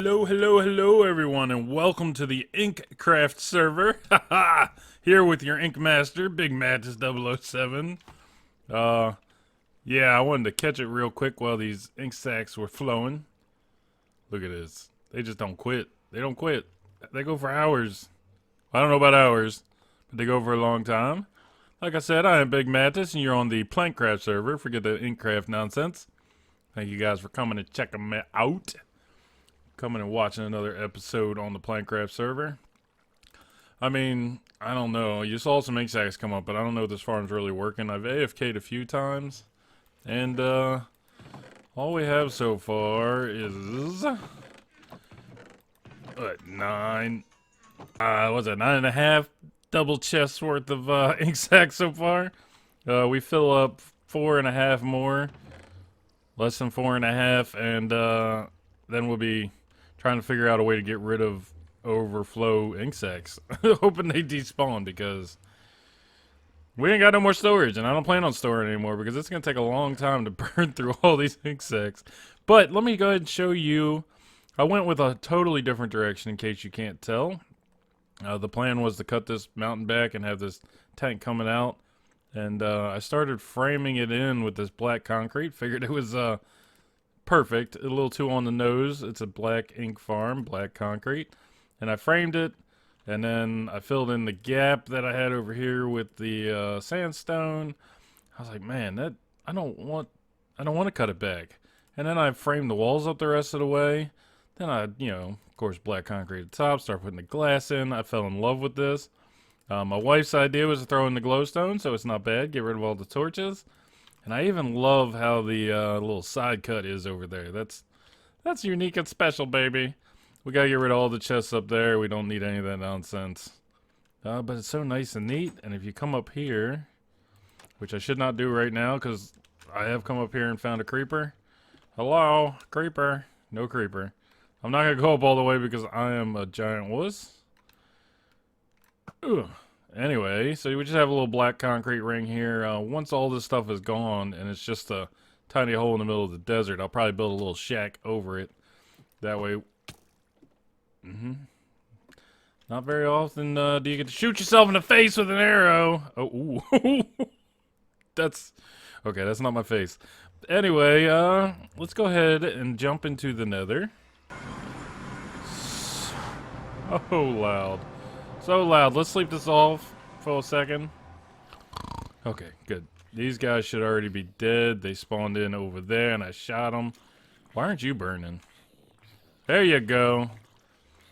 Hello, everyone, and welcome to the PlankCraft server. Haha! Here with your ink master, Big Mantis 007. Yeah, I wanted to catch it real quick while these ink sacs were flowing. Look at this. They just don't quit. They don't quit. They go for hours. I don't know about hours, but they go for a long time. Like I said, I am Big Mantis, and you're on the PlankCraft server. Forget the PlankCraft nonsense. Thank you guys for coming and checking me out. Coming and watching another episode on the PlankCraft server. I mean, I don't know. You saw some ink sacs come up, but I don't know if this farm's really working. I've AFK'd a few times, and all we have so far is what, nine? What's that? 9.5 double chests worth of ink sacs so far. We fill up 4.5 more, less than 4.5, and then we'll be trying to figure out a way to get rid of overflow ink sacs. Hoping they despawn because we ain't got no more storage, and I don't plan on storing anymore because it's going to take a long time to burn through all these ink sacs. But let me go ahead and show you. I went with a totally different direction in case you can't tell. The plan was to cut this mountain back and have this tank coming out. And I started framing it in with this black concrete. Figured it was perfect. A little too on the nose. It's a black ink farm, black concrete. And I framed it, and then I filled in the gap that I had over here with the sandstone. I was like, man, I don't want to cut it back. And then I framed the walls up the rest of the way. Then I, of course, black concrete at the top, start putting the glass in. I fell in love with this. My wife's idea was to throw in the glowstone, so it's not bad. Get rid of all the torches. And I even love how the little side cut is over there. That's unique and special, baby. We gotta get rid of all the chests up there. We don't need any of that nonsense. But it's so nice and neat. And if you come up here, which I should not do right now because I have come up here and found a creeper. Hello, creeper. No creeper. I'm not gonna go up all the way because I am a giant wuss. Ugh. Anyway, so we just have a little black concrete ring here. Once all this stuff is gone and it's just a tiny hole in the middle of the desert, I'll probably build a little shack over it. That way, not very often do you get to shoot yourself in the face with an arrow. Oh, ooh. That's not my face. Anyway, let's go ahead and jump into the nether. So loud. So loud. Let's sleep this off for a second. Okay, good. These guys should already be dead. They spawned in over there and I shot them. Why aren't you burning? There you go.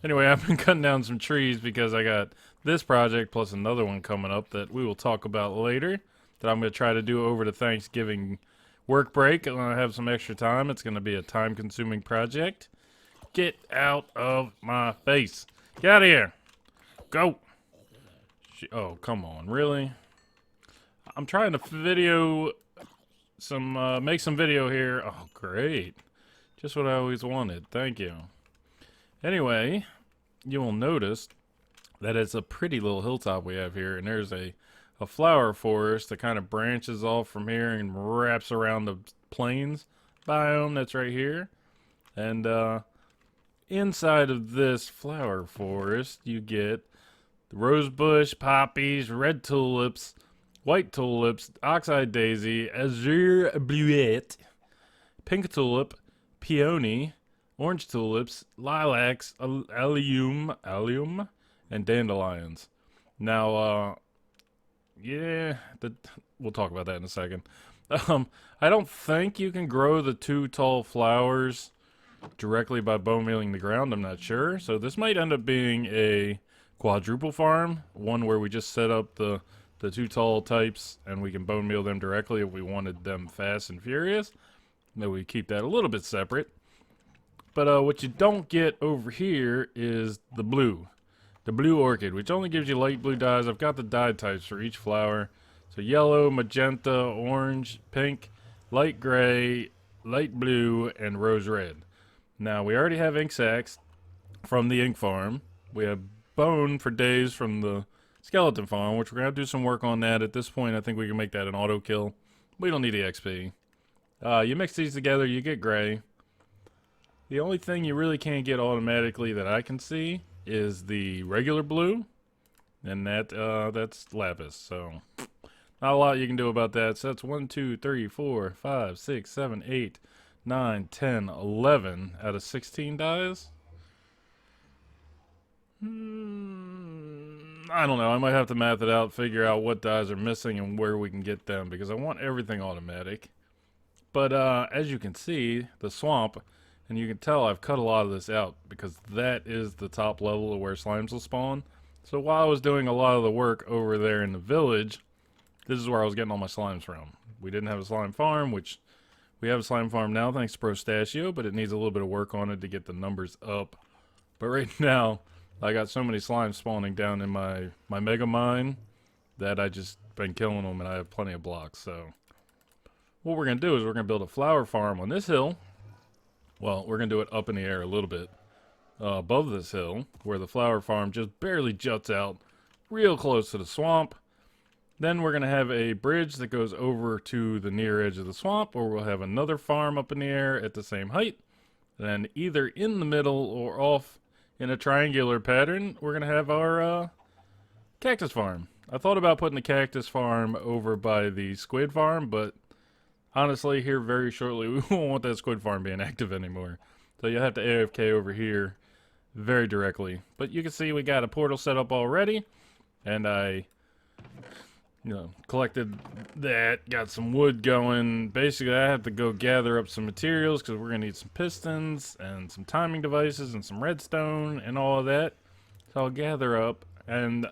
Anyway, I've been cutting down some trees because I got this project plus another one coming up that we will talk about later. That I'm going to try to do over the Thanksgiving work break. When I have some extra time, it's going to be a time-consuming project. Get out of my face. Get out of here. Go. Oh, come on. Really? I'm trying to make some video here. Oh, great. Just what I always wanted. Thank you. Anyway, you will notice that it's a pretty little hilltop we have here, and there's a flower forest that kind of branches off from here and wraps around the plains biome that's right here. And inside of this flower forest, you get the rosebush, poppies, red tulips, white tulips, oxeye daisy, azure bluette, pink tulip, peony, orange tulips, lilacs, allium, and dandelions. Now, we'll talk about that in a second. I don't think you can grow the two tall flowers directly by bone mealing the ground. I'm not sure. So this might end up being a quadruple farm, one where we just set up the two tall types and we can bone meal them directly if we wanted them fast and furious. Then we keep that a little bit separate. But what you don't get over here is the blue orchid, which only gives you light blue dyes. I've got the dye types for each flower. So yellow, magenta, orange, pink, light gray, light blue, and rose red. Now, we already have ink sacs from the ink farm. We have bone for days from the skeleton farm, which we're going to do some work on that. At this point, I think we can make that an auto kill. We don't need the XP. You mix these together, you get gray. The only thing you really can't get automatically that I can see is the regular blue, and that's lapis. So not a lot you can do about that. So that's 1, 2, 3, 4, 5, 6, 7, 8, 9, 10, 11 out of 16 dies. I don't know. I might have to math it out, figure out what dies are missing and where we can get them, because I want everything automatic. But as you can see, the swamp, and you can tell I've cut a lot of this out because that is the top level of where slimes will spawn. So while I was doing a lot of the work over there in the village, this is where I was getting all my slimes from. We didn't have a slime farm, which we have a slime farm now thanks to Prostachio, but it needs a little bit of work on it to get the numbers up. But right now, I got so many slimes spawning down in my mega mine that I just been killing them, and I have plenty of blocks. So what we're going to do is we're going to build a flower farm on this hill. Well, we're going to do it up in the air a little bit above this hill, where the flower farm just barely juts out real close to the swamp. Then we're going to have a bridge that goes over to the near edge of the swamp, or we'll have another farm up in the air at the same height. Then either in the middle or off in a triangular pattern, we're going to have our cactus farm. I thought about putting the cactus farm over by the squid farm, but honestly, here very shortly, we won't want that squid farm being active anymore. So you'll have to AFK over here very directly. But you can see we got a portal set up already, and I collected that, got some wood going. Basically, I have to go gather up some materials because we're going to need some pistons and some timing devices and some redstone and all of that. So I'll gather up, and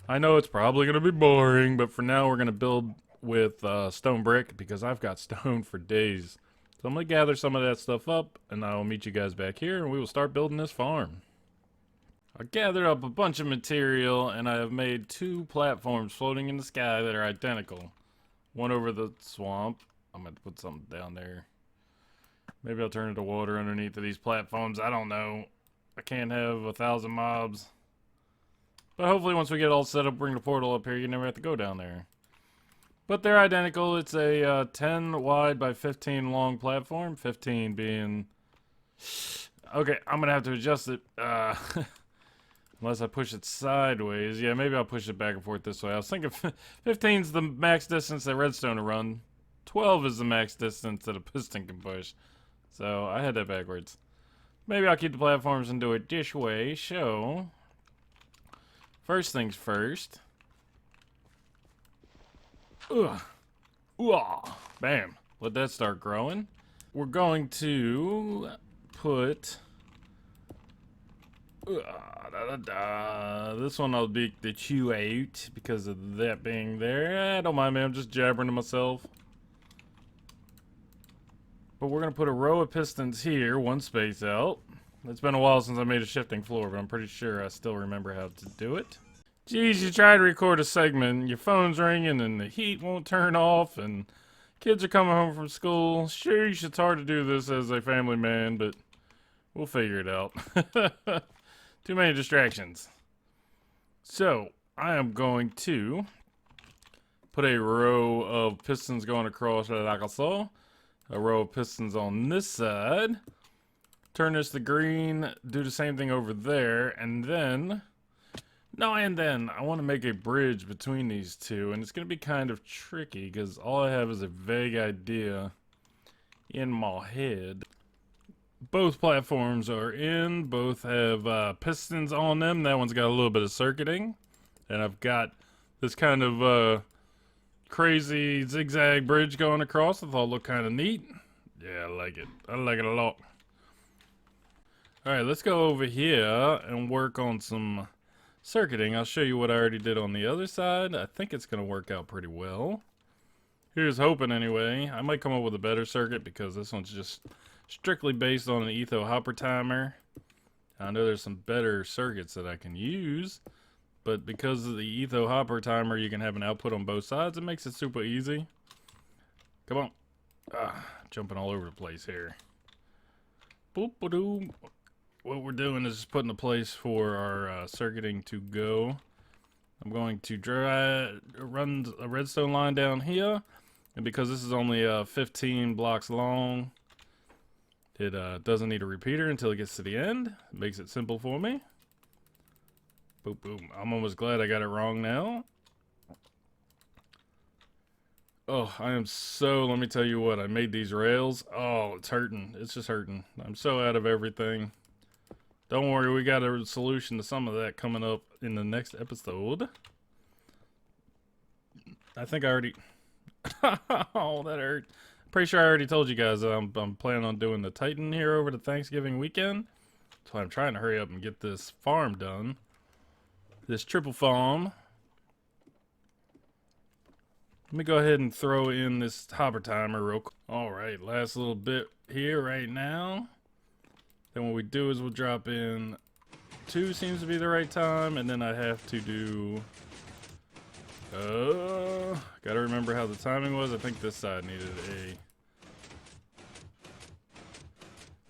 I know it's probably going to be boring, but for now we're going to build with stone brick because I've got stone for days. So I'm going to gather some of that stuff up, and I will meet you guys back here, and we will start building this farm. I gathered up a bunch of material, and I have made 2 platforms floating in the sky that are identical. One over the swamp. I'm going to put something down there. Maybe I'll turn into water underneath of these platforms. I don't know. I can't have 1,000 mobs. But hopefully once we get all set up, bring the portal up here, you never have to go down there. But they're identical. It's a 10 wide by 15 long platform. 15 being... Okay, I'm going to have to adjust it. Unless I push it sideways. Yeah, maybe I'll push it back and forth this way. I was thinking 15 is the max distance that redstone will run. 12 is the max distance that a piston can push. So I had that backwards. Maybe I'll keep the platforms and do it this way. So, first things first. Bam. Let that start growing. We're going to put... This one I'll be the chew out because of that being there. Don't mind me, I'm just jabbering to myself. But we're going to put a row of pistons here, 1 space out. It's been a while since I made a shifting floor, but I'm pretty sure I still remember how to do it. Geez, you try to record a segment, your phone's ringing and the heat won't turn off and kids are coming home from school. Sheesh, it's hard to do this as a family man, but we'll figure it out. Too many distractions. So, I am going to put a row of pistons going across like I saw. A row of pistons on this side. Turn this to green. Do the same thing over there. And then... I want to make a bridge between these two. And it's going to be kind of tricky because all I have is a vague idea in my head. Both platforms are in. Both have pistons on them. That one's got a little bit of circuiting. And I've got this kind of crazy zigzag bridge going across. I thought it looked kind of neat. Yeah, I like it. I like it a lot. Alright, let's go over here and work on some circuiting. I'll show you what I already did on the other side. I think it's going to work out pretty well. Here's hoping anyway. I might come up with a better circuit because this one's just strictly based on an etho hopper timer. I know there's some better circuits that I can use, but because of the etho hopper timer, you can have an output on both sides. It makes it super easy. Come on. Jumping all over the place here. Boop-a-doo. What we're doing is just putting a place for our circuiting to go. I'm going to run a redstone line down here, and because this is only 15 blocks long, It doesn't need a repeater until it gets to the end. It makes it simple for me. Boom, boom. I'm almost glad I got it wrong now. Oh, I am so, let me tell you what, I made these rails. Oh, it's hurting. It's just hurting. I'm so out of everything. Don't worry, we got a solution to some of that coming up in the next episode. I think I already... Oh, that hurt. Pretty sure I already told you guys that I'm planning on doing the Titan here over the Thanksgiving weekend. So I'm trying to hurry up and get this farm done. This triple farm. Let me go ahead and throw in this hopper timer real quick. Alright, last little bit here right now. Then what we do is we'll drop in 2 seems to be the right time, and then I have to do... gotta remember how the timing was. I think this side needed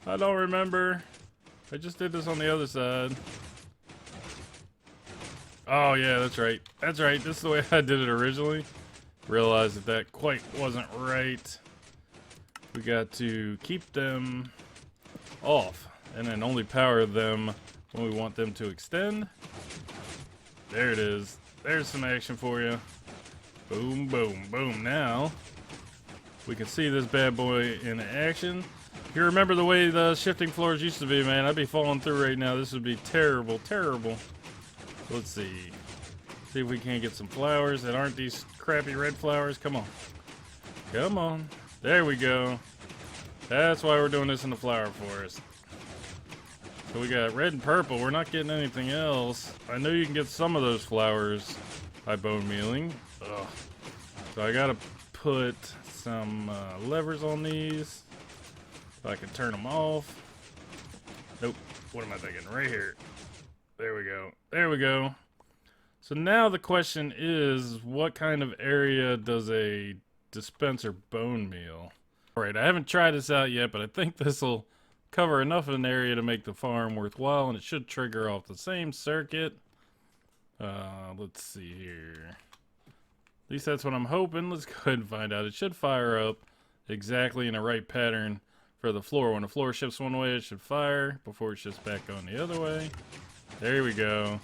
a... I don't remember. I just did this on the other side. Oh yeah, that's right. That's right. This is the way I did it originally. Realized that that quite wasn't right. We got to keep them off and then only power them when we want them to extend. There it is. There's some action for you. Boom, boom, boom. Now we can see this bad boy in action. If you remember the way the shifting floors used to be, man, I'd be falling through right now. This would be terrible, terrible. Let's see. See if we can't get some flowers that aren't these crappy red flowers. Come on. Come on. There we go. That's why we're doing this in the flower forest. So we got red and purple. We're not getting anything else. I know you can get some of those flowers by bone mealing. Ugh. So I gotta put some levers on these so I can turn them off. Nope. What am I thinking? Right here. There we go. There we go. So now the question is, what kind of area does a dispenser bone meal? Alright, I haven't tried this out yet, but I think this will cover enough of an area to make the farm worthwhile, and it should trigger off the same circuit. Let's see here. At least that's what I'm hoping. Let's go ahead and find out. It should fire up exactly in the right pattern for the floor. When the floor shifts one way, it should fire before it shifts back going the other way. There we go.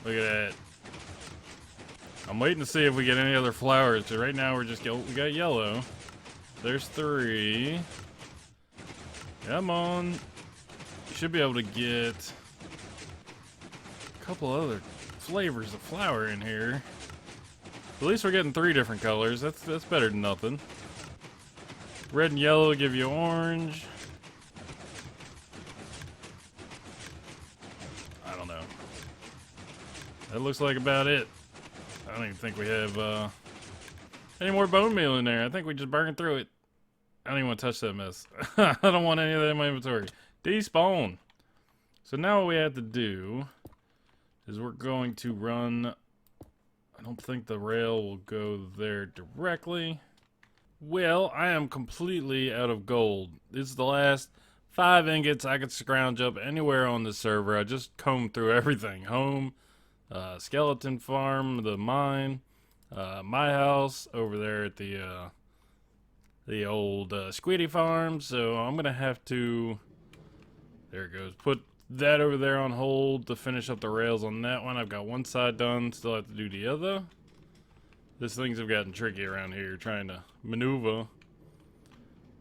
Look at that. I'm waiting to see if we get any other flowers. So right now we got yellow. There's 3. Come on. You should be able to get a couple other flavors of flower in here. At least we're getting 3 different colors. That's better than nothing. Red and yellow give you orange. I don't know. That looks like about it. I don't even think we have any more bone meal in there. I think we just burned through it. I don't even want to touch that mess. I don't want any of that in my inventory. Despawn. So now what we have to do is we're going to run... I don't think the rail will go there directly. Well, I am completely out of gold. This is the last 5 ingots I could scrounge up anywhere on this server. I just combed through everything. Home, skeleton farm, the mine, my house over there at the old Squiddy farm. So I'm gonna have to, there it goes, put that over there on hold to finish up the rails on that one. I've got one side done, still have to do the other. These things have gotten tricky around here, trying to maneuver.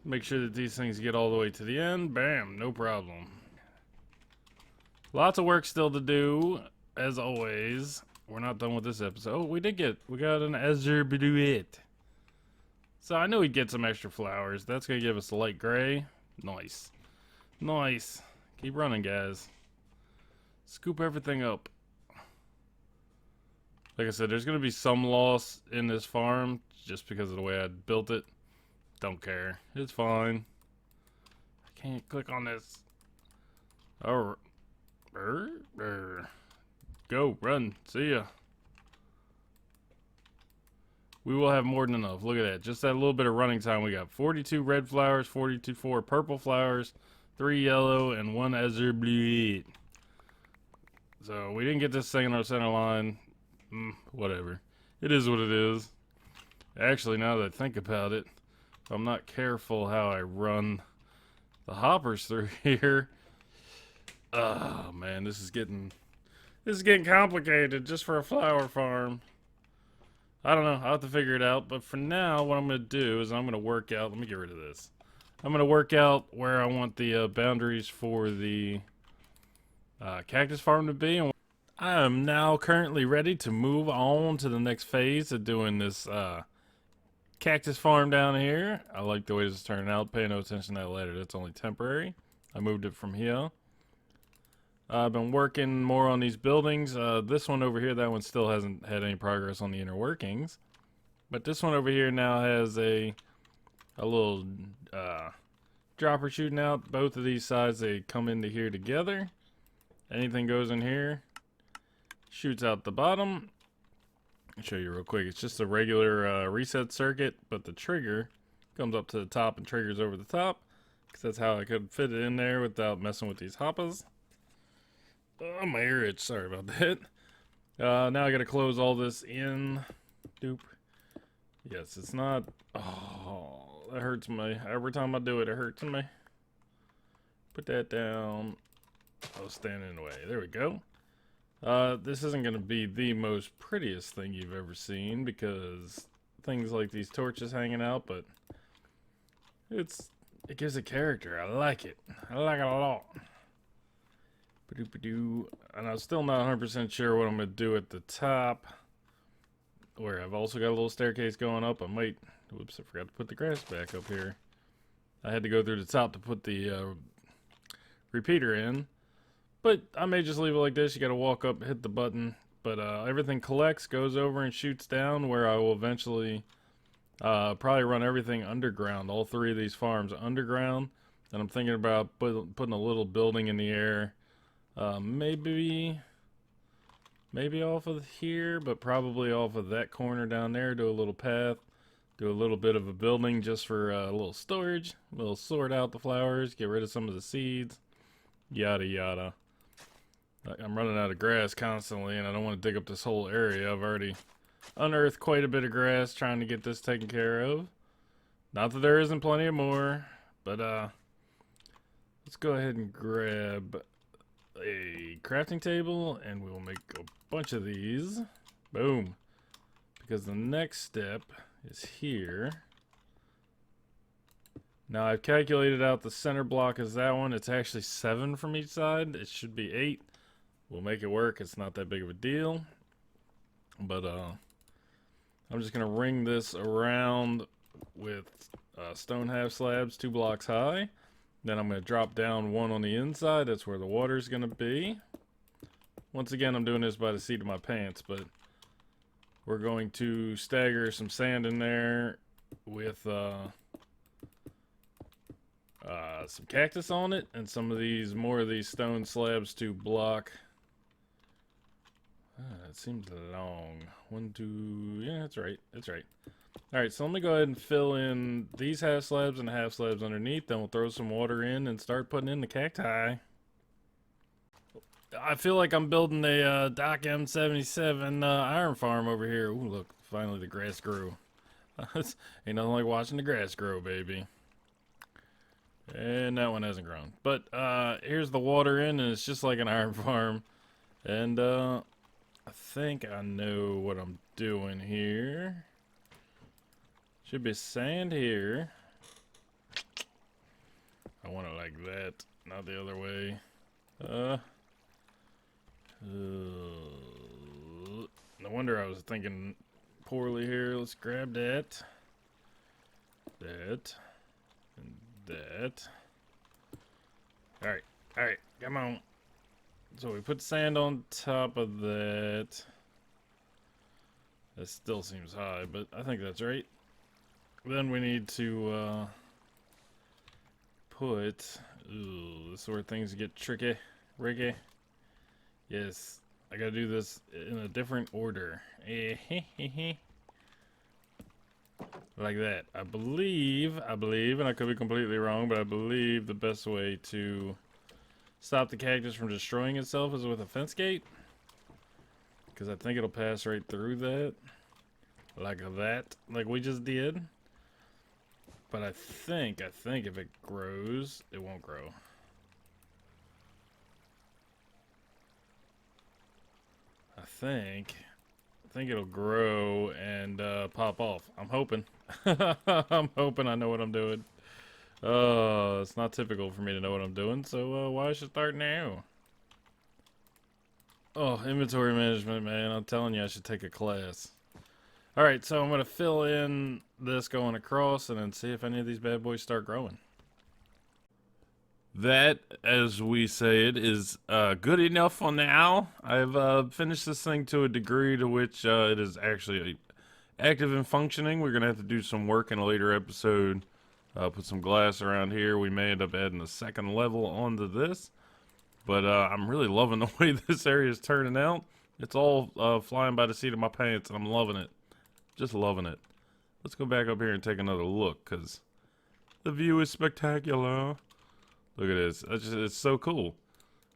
Make sure that these things get all the way to the end. Bam, no problem. Lots of work still to do, as always. We're not done with this episode. Oh, we got an azure bluette. So I know we'd get some extra flowers. That's gonna give us a light gray. Nice. Nice. Keep running, guys. Scoop everything up. Like I said, there's gonna be some loss in this farm just because of the way I built it. Don't care. It's fine. I can't click on this. Oh, go, run. See ya. We will have more than enough. Look at that. Just that little bit of running time. We got 42 red flowers, 4 purple flowers, 3 yellow, and 1 azure blue. So we didn't get this thing in our center line. Whatever. It is what it is. Actually, now that I think about it, if I'm not careful how I run the hoppers through here. Oh man, this is getting complicated just for a flower farm. I don't know. I'll have to figure it out. But for now, what I'm going to do is I'm going to work out. Let me get rid of this. I'm going to work out where I want the boundaries for the cactus farm to be. And I am now currently ready to move on to the next phase of doing this cactus farm down here. I like the way this is turning out. Pay no attention to that ladder. That's only temporary. I moved it from here. I've been working more on these buildings. This one over here, that one still hasn't had any progress on the inner workings. But this one over here now has a little dropper shooting out. Both of these sides, they come into here together. Anything goes in here, shoots out the bottom. I'll show you real quick. It's just a regular reset circuit, but the trigger comes up to the top and triggers over the top. Because that's how I could fit it in there without messing with these hoppers. Oh, my ear itch. Sorry about that. Now I gotta close all this in. Doop. Yes, it's not. Oh, that hurts me. Every time I do it, it hurts me. Put that down. I was standing in the way. There we go. This isn't gonna be the most prettiest thing you've ever seen because things like these torches hanging out, but it gives it character. I like it. I like it a lot. And I'm still not 100% sure what I'm going to do at the top. Where I've also got a little staircase going up. I might... Whoops, I forgot to put the grass back up here. I had to go through the top to put the repeater in. But I may just leave it like this. You got to walk up, hit the button. But everything collects, goes over, and shoots down. Where I will eventually probably run everything underground. All three of these farms underground. And I'm thinking about putting a little building in the air. Maybe off of here, but probably off of that corner down there. Do a little path, do a little bit of a building just for a little storage. A little sort out the flowers, get rid of some of the seeds, yada yada. I'm running out of grass constantly, and I don't want to dig up this whole area. I've already unearthed quite a bit of grass trying to get this taken care of. Not that there isn't plenty of more, but let's go ahead and grab a crafting table and we will make a bunch of these. Boom. Because the next step is here. Now I've calculated out the center block is that one. It's actually 7 from each side. It should be 8. We'll make it work. It's not that big of a deal. But I'm just gonna ring this around with stone half slabs 2 blocks high. Then I'm going to drop down one on the inside. That's where the water's going to be. Once again, I'm doing this by the seat of my pants, but we're going to stagger some sand in there with some cactus on it and some of these, more of these stone slabs to block. It seems long. 1, 2, yeah, that's right. That's right. Alright, so let me go ahead and fill in these half slabs and the half slabs underneath. Then we'll throw some water in and start putting in the cacti. I feel like I'm building a Doc M77 iron farm over here. Ooh, look, finally the grass grew. Ain't nothing like watching the grass grow, baby. And that one hasn't grown. But here's the water in, and it's just like an iron farm. And I think I know what I'm doing here. Should be sand here. I want it like that, not the other way. No wonder I was thinking poorly here. Let's grab that. That. And that. Alright, alright, come on. So we put sand on top of that. That still seems high, but I think that's right. Then we need to put... Ooh, this is where things get tricky. Ricky. Yes, I gotta do this in a different order. Like that. I believe, and I could be completely wrong, but I believe the best way to stop the cactus from destroying itself is with a fence gate. Because I think it'll pass right through that. Like that. Like we just did. But I think if it grows, it won't grow. I think it'll grow and pop off. I'm hoping. I'm hoping I know what I'm doing. It's not typical for me to know what I'm doing, so why should I start now? Oh, inventory management, man. I'm telling you, I should take a class. Alright, so I'm going to fill in this going across and then see if any of these bad boys start growing. That, as we say it, is good enough for now. I've finished this thing to a degree to which it is actually active and functioning. We're going to have to do some work in a later episode. Put some glass around here. We may end up adding a second level onto this. But I'm really loving the way this area is turning out. It's all flying by the seat of my pants, and I'm loving it. Just loving it. Let's go back up here and take another look, because the view is spectacular. Look at this. It's so cool.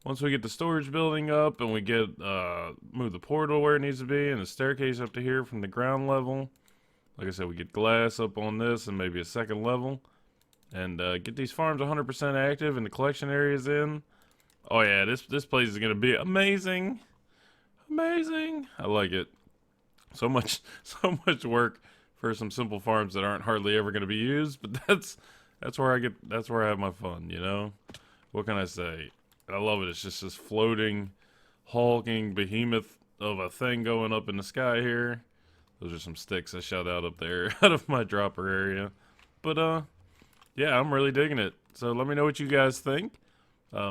Once we get the storage building up and we get move the portal where it needs to be and the staircase up to here from the ground level. Like I said, we get glass up on this and maybe a second level. And get these farms 100% active and the collection areas in. Oh yeah, this place is gonna be amazing. Amazing. I like it. So much work for some simple farms that aren't hardly ever gonna be used, but that's where I have my fun, you know? What can I say? I love it. It's just this floating, hulking behemoth of a thing going up in the sky here. Those are some sticks I shot out up there out of my dropper area. But yeah, I'm really digging it. So let me know what you guys think.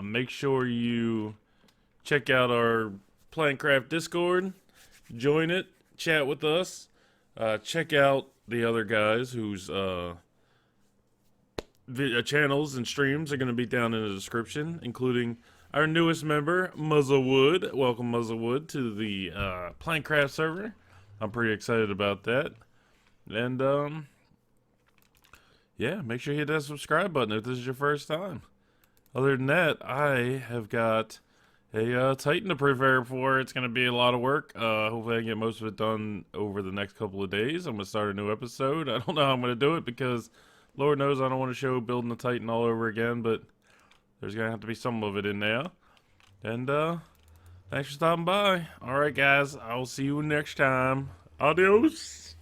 Make sure you check out our PlankCraft Discord. Join it. Chat with us. Check out the other guys whose channels and streams are going to be down in the description, including our newest member, Muzzlewood. Welcome, Muzzlewood, to the PlankCraft server. I'm pretty excited about that. And, yeah, make sure you hit that subscribe button if this is your first time. Other than that, I have got a Titan to prepare for. It's going to be a lot of work. Hopefully I can get most of it done over the next couple of days. I'm going to start a new episode. I don't know how I'm going to do it because Lord knows I don't want to show building the Titan all over again, but there's going to have to be some of it in there. And thanks for stopping by. Alright guys, I'll see you next time. Adios!